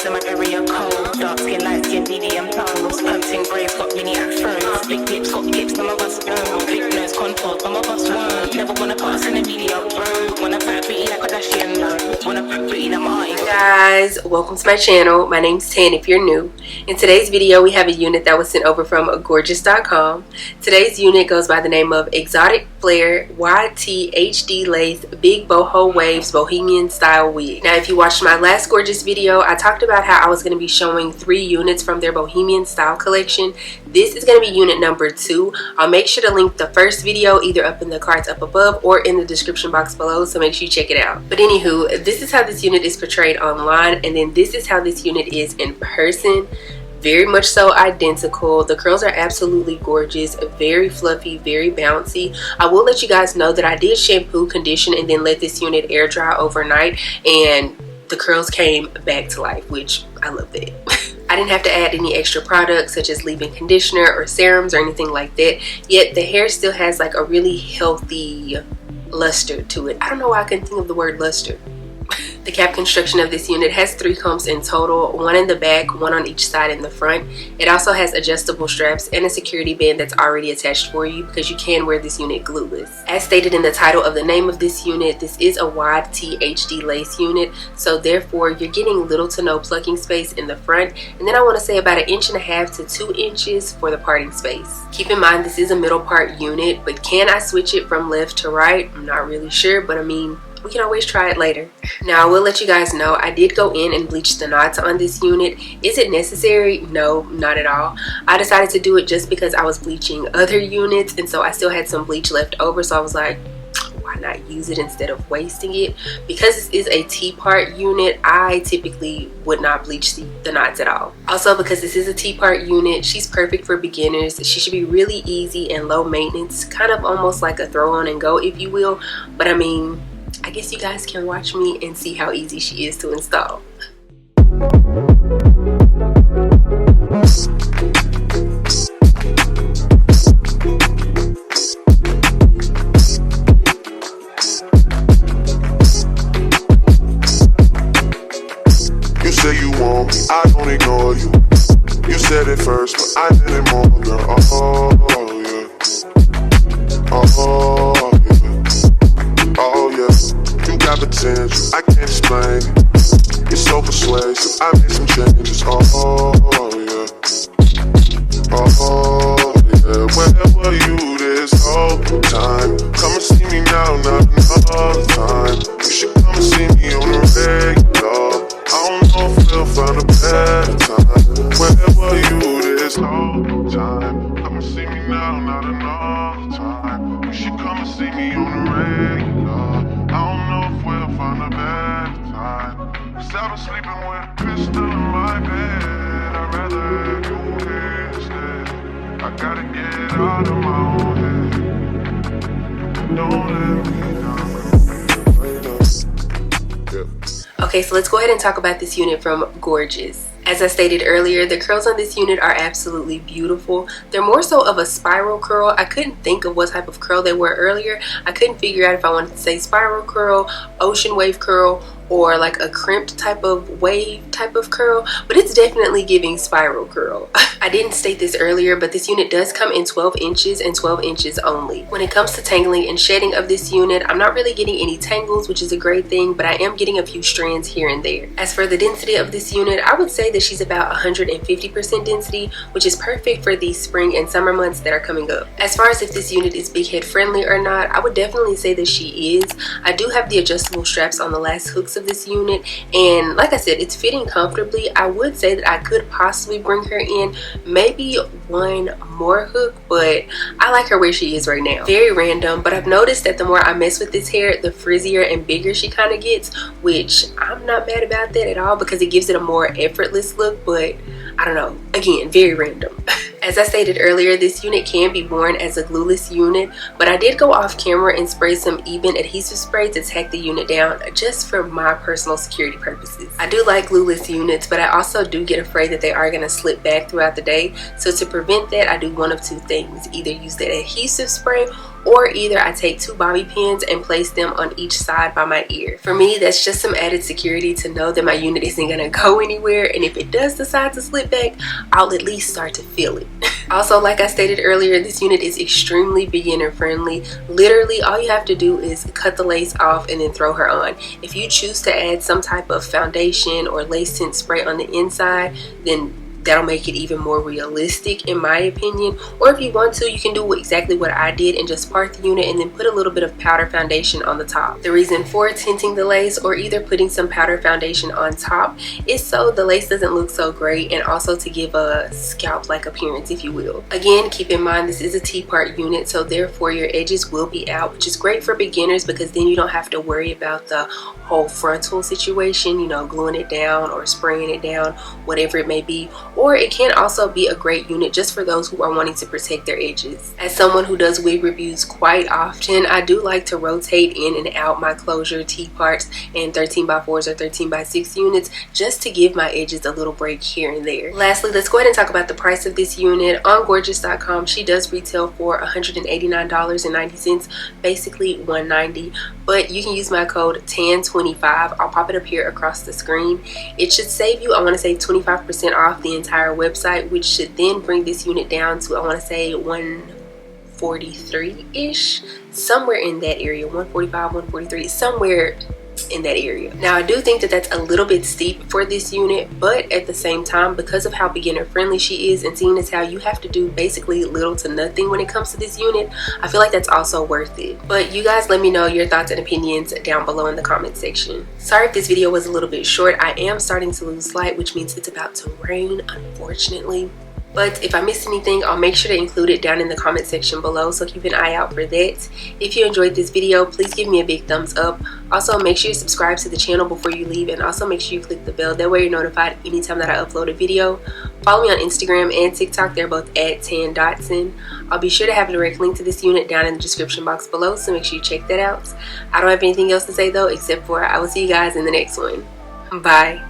in my area cold. Dark skin, light skin, medium tones. Pumping braids, got mini afros. Big lips, got lips, some of us don't. Big nose, contours, some of us won't. Never wanna put us in the media, bro. Wanna put pretty like a Kardashian, no. Wanna put pretty like my eyes. Guys, welcome to my channel. My name's Tan if you're new. In today's video, we have a unit that was sent over from Gorgius.com. Today's unit goes by the name of Exotic Flair YT HD Lace Big Boho Waves Bohemian Style Wig. Now, if you watched my last Gorgius video, I talked about how I was going to be showing 3 units from their Bohemian Style collection. This is going to be unit number 2. I'll make sure to link the first video either up in the cards up above or in the description box below, so make sure you check it out. But anywho, this is how this unit is portrayed online, and then this is how this unit is in person. Very much so identical. The curls are absolutely gorgeous, very fluffy, very bouncy. I will let you guys know that I did shampoo, condition, and then let this unit air dry overnight, and the curls came back to life, which I love that. I didn't have to add any extra products such as leave-in conditioner or serums or anything like that, yet the hair still has like a really healthy luster to it. I don't know why I couldn't think of the word luster. The cap construction of this unit has 3 combs in total, 1 in the back, 1 on each side in the front. It also has adjustable straps and a security band that's already attached for you because you can wear this unit glueless. As stated in the title of the name of this unit, this is a wide THD lace unit, so therefore you're getting little to no plucking space in the front, and then I want to say about 1.5 to 2 inches for the parting space. Keep in mind this is a middle part unit, but can I switch it from left to right? I'm not really sure, but I mean, we can always try it later. Now, I will let you guys know I did go in and bleach the knots on this unit. Is it necessary? No, not at all. I decided to do it just because I was bleaching other units, and so I still had some bleach left over, so I was like, why not use it instead of wasting it? Because this is a T-part unit, I typically would not bleach the knots at all. Also, because this is a T-part unit, she's perfect for beginners. She should be really easy and low maintenance, kind of almost like a throw on and go, if you will. But I mean, I guess you guys can watch me and see how easy she is to install. You say you want me, I don't ignore you. You said it first, but I did it more, girl. Oh, yeah. Oh, yeah. Oh, yeah. You got potential, I can't explain it. You're so persuasive, I made some changes. Oh, yeah. Oh, yeah. Where were you this whole time? Come and see me now, not another time. You should come and see me on the regular. I don't know if we'll find a better time. Where were you this whole time? Come and see me now, not another time. You should come and see me on the regular. I don't know if we'll find a better time. Cause I've been sleeping with a pistol in my bed. I'd rather have you here instead. I gotta get out of my own head. Don't let me down. Okay, so let's go ahead and talk about this unit from Gorgius. As I stated earlier, the curls on this unit are absolutely beautiful. They're more so of a spiral curl. I couldn't think of what type of curl they were earlier. I couldn't figure out if I wanted to say spiral curl, ocean wave curl, or like a crimped type of wave type of curl, but it's definitely giving spiral curl. I didn't state this earlier, but this unit does come in 12 inches and 12 inches only. When it comes to tangling and shedding of this unit, I'm not really getting any tangles, which is a great thing, but I am getting a few strands here and there. As for the density of this unit, I would say that she's about 150% density, which is perfect for the spring and summer months that are coming up. As far as if this unit is big head friendly or not, I would definitely say that she is. I do have the adjustable straps on the last hooks of this unit, and like I said, it's fitting comfortably. I would say that I could possibly bring her in maybe 1 more hook, but I like her where she is right now. Very random, but I've noticed that the more I mess with this hair, the frizzier and bigger she kind of gets, which I'm not mad about that at all because it gives it a more effortless look, but I don't know, again, very random. As I stated earlier, this unit can be worn as a glueless unit, but I did go off camera and spray some even adhesive spray to tack the unit down just for my personal security purposes. I do like glueless units, but I also do get afraid that they are going to slip back throughout the day. So to prevent that, I do one of 2 things. Either use that adhesive spray or either I take 2 bobby pins and place them on each side by my ear. For me, that's just some added security to know that my unit isn't gonna go anywhere, and if it does decide to slip back, I'll at least start to feel it. Also, like I stated earlier, this unit is extremely beginner friendly. Literally, all you have to do is cut the lace off and then throw her on. If you choose to add some type of foundation or lace tint spray on the inside, then that'll make it even more realistic in my opinion. Or if you want to, you can do exactly what I did and just part the unit and then put a little bit of powder foundation on the top. The reason for tinting the lace or either putting some powder foundation on top is so the lace doesn't look so great, and also to give a scalp-like appearance, if you will. Again, keep in mind this is a T-part unit, so therefore your edges will be out, which is great for beginners because then you don't have to worry about the whole frontal situation, you know, gluing it down or spraying it down, whatever it may be. Or it can also be a great unit just for those who are wanting to protect their edges. As someone who does wig reviews quite often, I do like to rotate in and out my closure T-parts and 13x4s or 13x6 units just to give my edges a little break here and there. Lastly, let's go ahead and talk about the price of this unit. On Gorgius.com, she does retail for $189.90, basically $190, but you can use my code TAN25. I'll pop it up here across the screen. It should save you, I want to say 25% off the entire website, which should then bring this unit down to, I want to say, 143-ish, somewhere in that area, 145, 143, somewhere in that area. Now I do think that that's a little bit steep for this unit, but at the same time, because of how beginner friendly she is and seeing as how you have to do basically little to nothing when it comes to this unit, I feel like that's also worth it. But you guys let me know your thoughts and opinions down below in the comment section. Sorry if this video was a little bit short. I am starting to lose light, which means it's about to rain, unfortunately. But if I missed anything, I'll make sure to include it down in the comment section below, so keep an eye out for that. If you enjoyed this video, please give me a big thumbs up. Also, make sure you subscribe to the channel before you leave, and also make sure you click the bell. That way you're notified anytime that I upload a video. Follow me on Instagram and TikTok. They're both at Dotson. I'll be sure to have a direct link to this unit down in the description box below, so make sure you check that out. I don't have anything else to say though, except for I will see you guys in the next one. Bye.